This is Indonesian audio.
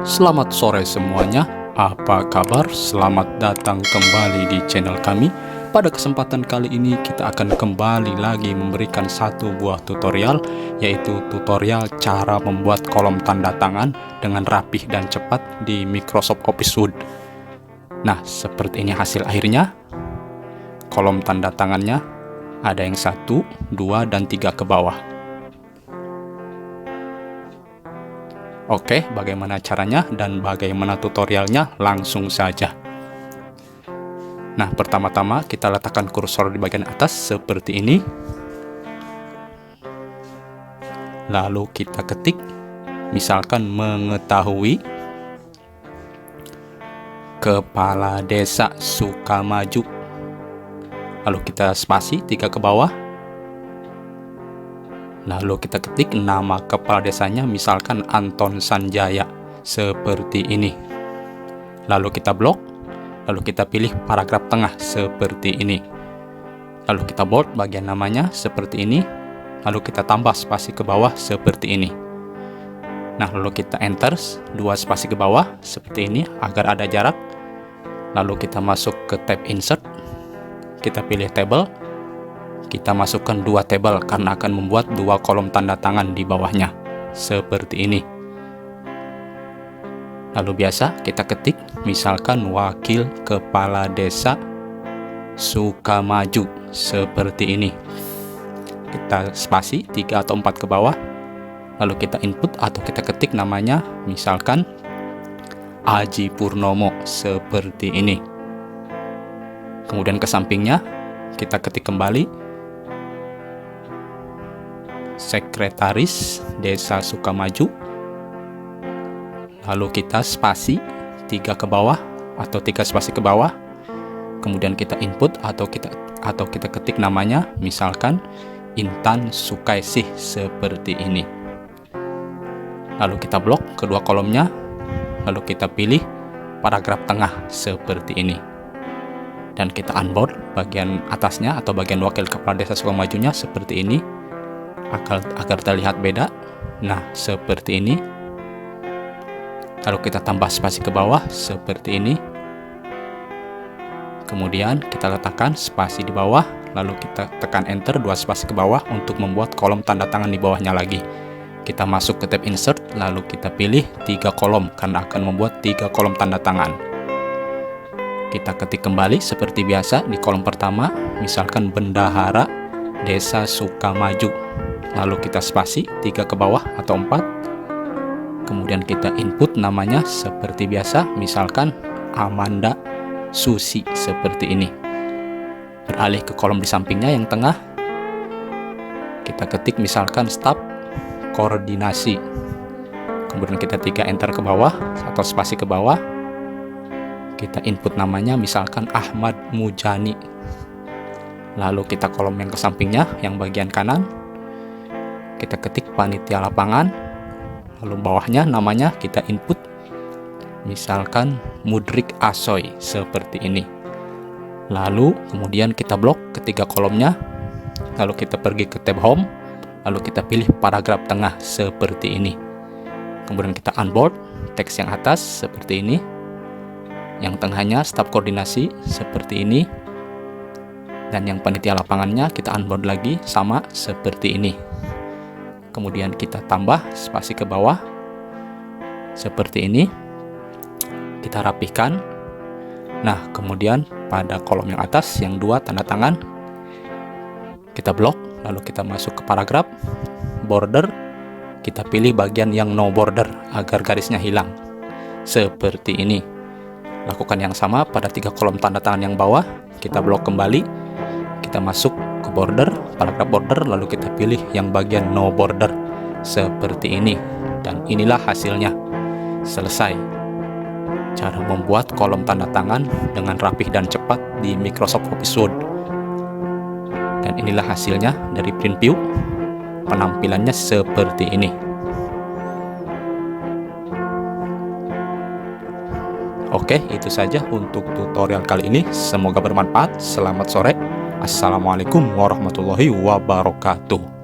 Selamat sore semuanya, apa kabar? Selamat datang kembali di channel kami. Pada kesempatan kali ini kita akan kembali lagi memberikan satu buah tutorial, yaitu tutorial cara membuat kolom tanda tangan dengan rapih dan cepat di Microsoft Office Word. Nah, seperti ini hasil akhirnya. Kolom tanda tangannya ada yang 1, 2, dan 3 ke bawah. Oke, bagaimana caranya dan bagaimana tutorialnya? Langsung saja. Nah, pertama-tama kita letakkan kursor di bagian atas seperti ini. Lalu kita ketik, misalkan mengetahui Kepala Desa Sukamaju. Lalu kita spasi 3 ke bawah. Lalu kita ketik nama kepala desanya, misalkan Anton Sanjaya, seperti ini. Lalu kita blok, lalu kita pilih paragraf tengah seperti ini. Lalu kita bold bagian namanya seperti ini. Lalu kita tambah spasi ke bawah seperti ini. Nah, lalu kita enter 2 spasi ke bawah seperti ini agar ada jarak. Lalu kita masuk ke tab insert. Kita pilih table. Kita masukkan 2 tabel karena akan membuat 2 kolom tanda tangan di bawahnya seperti ini. Lalu biasa kita ketik misalkan Wakil Kepala Desa Sukamaju seperti ini. Kita spasi 3 atau 4 ke bawah. Lalu kita input atau kita ketik namanya, misalkan Aji Purnomo seperti ini. Kemudian ke sampingnya kita ketik kembali Sekretaris Desa Sukamaju. Lalu kita spasi 3 ke bawah atau 3 spasi ke bawah. Kemudian kita input atau kita ketik namanya, misalkan Intan Sukaisih seperti ini. Lalu kita blok kedua kolomnya. Lalu kita pilih paragraf tengah seperti ini. Dan kita unbold bagian atasnya atau bagian Wakil Kepala Desa Sukamajunya seperti ini. Agar terlihat beda. Nah, seperti ini. Lalu kita tambah spasi ke bawah seperti ini. Kemudian kita letakkan spasi di bawah. Lalu kita tekan enter 2 spasi ke bawah untuk membuat kolom tanda tangan di bawahnya lagi. Kita masuk ke tab insert. Lalu kita pilih 3 kolom karena akan membuat 3 kolom tanda tangan. Kita ketik kembali seperti biasa di kolom pertama, misalkan Bendahara Desa Sukamaju. Lalu kita spasi 3 ke bawah atau 4. Kemudian kita input namanya seperti biasa, misalkan Amanda Susi seperti ini. Beralih ke kolom di sampingnya yang tengah. Kita ketik misalkan staf koordinasi. Kemudian kita 3 enter ke bawah atau spasi ke bawah. Kita input namanya misalkan Ahmad Mujani. Lalu kita kolom yang ke sampingnya yang bagian kanan. Kita ketik panitia lapangan. Lalu bawahnya namanya kita input misalkan Mudrik Asoy seperti ini. Lalu kemudian kita blok ketiga kolomnya. Lalu kita pergi ke tab home. Lalu kita pilih paragraf tengah seperti ini. Kemudian kita unbold teks yang atas seperti ini. Yang tengahnya staf koordinasi seperti ini. Dan yang panitia lapangannya kita unbold lagi sama seperti ini. Kemudian kita tambah spasi ke bawah seperti ini. Kita rapihkan. Nah, kemudian pada kolom yang atas yang 2 tanda tangan kita blok. Lalu kita masuk ke paragraf border. Kita pilih bagian yang no border agar garisnya hilang seperti ini. Lakukan yang sama pada 3 kolom tanda tangan yang bawah. Kita blok kembali. Kita masuk ke border, paragraf border, lalu kita pilih yang bagian no border seperti ini. Dan inilah hasilnya. Selesai cara membuat kolom tanda tangan dengan rapih dan cepat di Microsoft Office Word. Dan inilah hasilnya dari print view. Penampilannya seperti ini. Oke, itu saja untuk tutorial kali ini. Semoga bermanfaat. Selamat sore. Assalamualaikum warahmatullahi wabarakatuh.